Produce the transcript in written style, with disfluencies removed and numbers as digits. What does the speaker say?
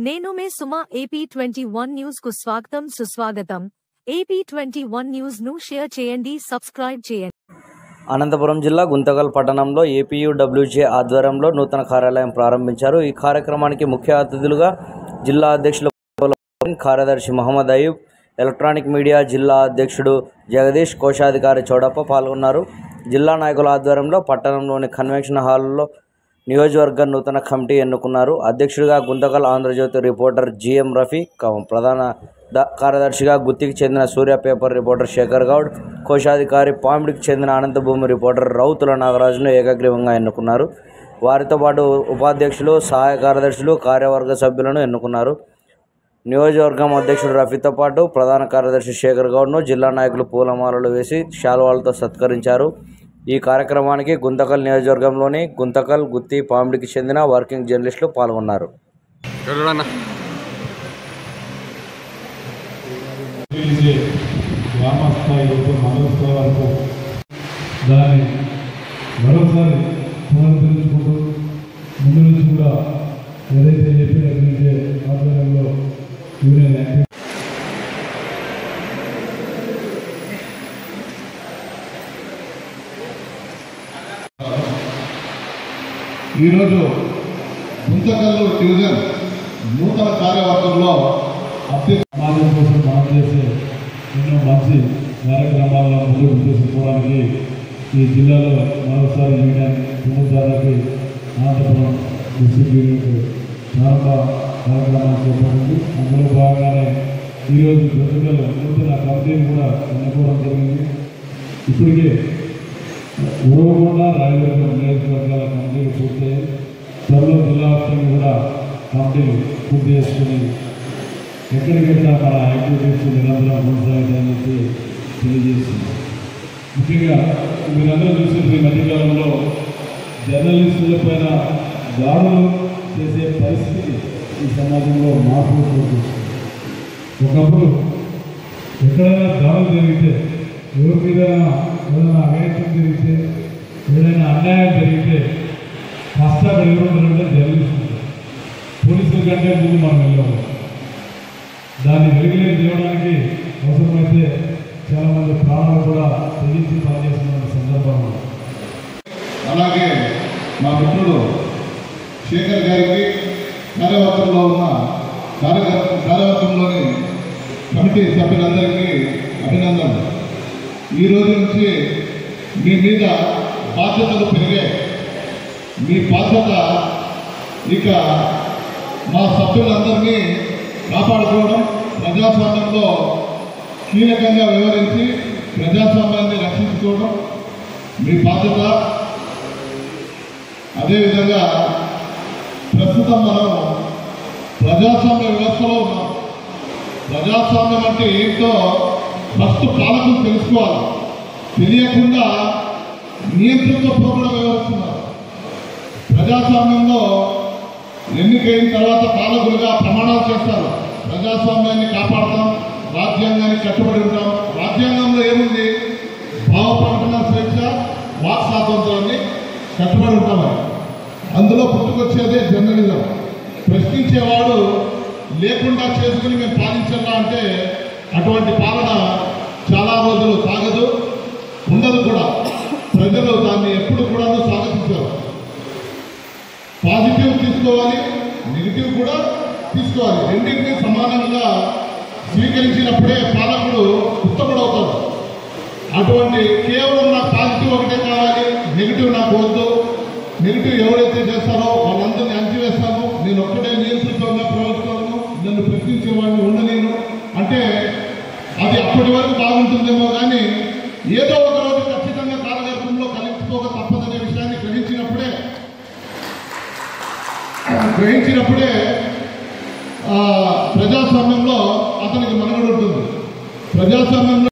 నేను మే సుమా AP21 news కు స్వాగతం సుస్వాగతం. AP21 న్యూస్ ను షేర్ చేయండి, సబ్స్క్రైబ్ చేయండి. అనంతపురం జిల్లా గుంతకల్ పట్టణంలో APUWJ ఆధ్వర్యంలో నూతన కార్యాలయం ప్రారంభించారు. ఈ కార్యక్రమానికి ముఖ్య అతిథులుగా జిల్లా అధ్యక్షులు కార్యదర్శి మహమ్మద్ అయూబ్, ఎలక్ట్రానిక్ మీడియా జిల్లా అధ్యక్షుడు జగదీష్, కోశాధికారి చౌడప్ప పాల్గొన్నారు. జిల్లా నాయకుల ఆధ్వర్యంలో పట్టణంలోని కన్వెన్షన్ హాల్లో నియోజకవర్గ నూతన కమిటీ ఎన్నుకున్నారు. అధ్యక్షుడిగా గుంతకల్ ఆంధ్రజ్యోతి రిపోర్టర్ GM రఫీ, ప్రధాన కార్యదర్శిగా గుత్తికి చెందిన సూర్య పేపర్ రిపోర్టర్ శేఖర్ గౌడ్, కోశాధికారి పామిడికి చెందిన అనంతభూమి రిపోర్టర్ రౌతుల నాగరాజును ఏకగ్రీవంగా ఎన్నుకున్నారు. వారితో పాటు ఉపాధ్యక్షులు, సహాయ కార్యదర్శులు, కార్యవర్గ సభ్యులను ఎన్నుకున్నారు. నియోజకవర్గం అధ్యక్షుడు రఫీతో పాటు ప్రధాన కార్యదర్శి శేఖర్ గౌడ్ను జిల్లా నాయకులు పూలమాలలు వేసి శాలువాలతో సత్కరించారు. ఈ కార్యక్రమానికి గుంతకల్ నియోజకవర్గంలోని గుంతకల్, గుత్తి, పామిడికి చెందిన వర్కింగ్ జర్నలిస్టులు పాల్గొన్నారు. దాన్ని మరోసారి పునరుద్ధరించుకుంటూ ముందు నుంచి కూడా ఏదైతే చెప్పినట్లయితే ఆధ్వర్యంలో యూనియన్ ఈరోజు గుంతకల్లు డివిజన్ నూతన కార్యవర్గంలో సమాజం కోసం మనం చేసే ఎన్నో మంచి కార్యక్రమాలను ముందుకు తీసుకుపోవడానికి ఈ జిల్లాలో మరోసారి యూనియన్ పునరుద్ధారణకి అనంతపురం డిస్ట్రిక్ట్ యూనియన్ ప్రారంభ కార్యక్రమాలు చేపట్టింది. అందులో భాగంగానే ఈరోజు గుంతకల్ నూతన కమిటీని కూడా ఎన్నుకోవడం జరిగింది. ఇప్పటికే ఉరవకొండ, రాయదుర్గం నియోజకవర్గాల కమిటీలు పూర్తయ్యాయి. త్వరలో జిల్లా వ్యాప్తంగా కూడా కమిటీలు పూర్తి చేసుకుని ఎక్కడికెక్కడ మన యాక్టివిటీస్ నిరంతరం కొనసాగుతాయని చెప్పి తెలియజేస్తుంది. ముఖ్యంగా మీరందరూ చూసిన ఈ మధ్యకాలంలో జర్నలిస్టులపైన దాడులు చేసే పరిస్థితి ఈ సమాజంలో మార్పు చూస్తుంది. ఒకప్పుడు ఎక్కడైనా దాడులు జరిగితే, ఎవరి మీద ఏదైనా అవేక్షం జరిగితే, ఏదైనా అన్యాయం జరిగితే కష్టాలు ఎవరుంటారంటే జర్నలిస్టులు. పోలీసుల కంటే ముందు మనం వెళ్ళాము. దాన్ని వెలుగులేని తీయడానికి అవసరమైతే చాలామంది ప్రాణాలు కూడా తెగించి పనిచేస్తున్న సందర్భం. అలాగే మా మిత్రుడు శేఖర్ గారికి కార్యవర్గంలో ఉన్న కార్యవర్గంలోని కమిటీ సభ్యులందరికీ అభినందనలు. ఈ రోజు నుంచి మీ మీద బాధ్యతలు పెరిగాయి. మీ బాధ్యత ఇక మా సభ్యులందరినీ కాపాడుకోవడం, ప్రజాస్వామ్యంలో కీలకంగా వ్యవహరించి ప్రజాస్వామ్యాన్ని రక్షించుకోవడం మీ బాధ్యత. అదేవిధంగా ప్రస్తుతం మనం ప్రజాస్వామ్య వ్యవస్థలో ఉన్నాం. ప్రజాస్వామ్యం అంటే ఏంటో ఫస్ట్ పాలకులు తెలుసుకోవాలి. తెలియకుండా నియంత్రణతో కూడా వ్యవహరిస్తున్నారు. ప్రజాస్వామ్యంలో ఎన్నికైన తర్వాత పాలకులుగా ప్రమాణాలు చేస్తారు. ప్రజాస్వామ్యాన్ని కాపాడతాం, రాజ్యాంగానికి కట్టుబడి ఉంటాం. రాజ్యాంగంలో ఏముంది? భావ ప్రకటన స్వేచ్ఛ, వాక్ స్వాతంత్రాన్ని కట్టుబడి ఉంటామని. అందులో పుట్టుకొచ్చేదే జర్నలిజం. ప్రశ్నించేవాడు లేకుండా చేసుకుని మేము పాలించాలా అంటే అటువంటి పాలన చాలా రోజులు సాగదు, ఉండదు కూడా. ప్రజలు దాన్ని ఎప్పుడు కూడా స్వాగతించారు. పాజిటివ్ తీసుకోవాలి, నెగిటివ్ కూడా తీసుకోవాలి. రెండింటినీ సమానంగా స్వీకరించినప్పుడే పాలకుడు ఉత్తముడవుతాడు. అటువంటి కేవలం నాకు పాజిటివ్ ఒకటే కావాలి, నెగిటివ్ నాకు వద్దు, నెగిటివ్ ఎవరైతే చేస్తారో వాళ్ళందరినీ అంచివేస్తాను, నేను ఒక్కటే నియంత్రితంగా ప్రవర్తిస్తాను, నన్ను ప్రశ్నించేవాడిని ఉండలేను అంటే అది అప్పటి వరకు బాగుంటుందేమో కానీ ఏదో ఒక రోజు ఖచ్చితంగా కాలగర్భంలో కలిసిపోక తప్పదనే విషయాన్ని గ్రహించినప్పుడే ప్రజాస్వామ్యంలో అతనికి మనుగడ ఉంటుంది. ప్రజాస్వామ్యంలో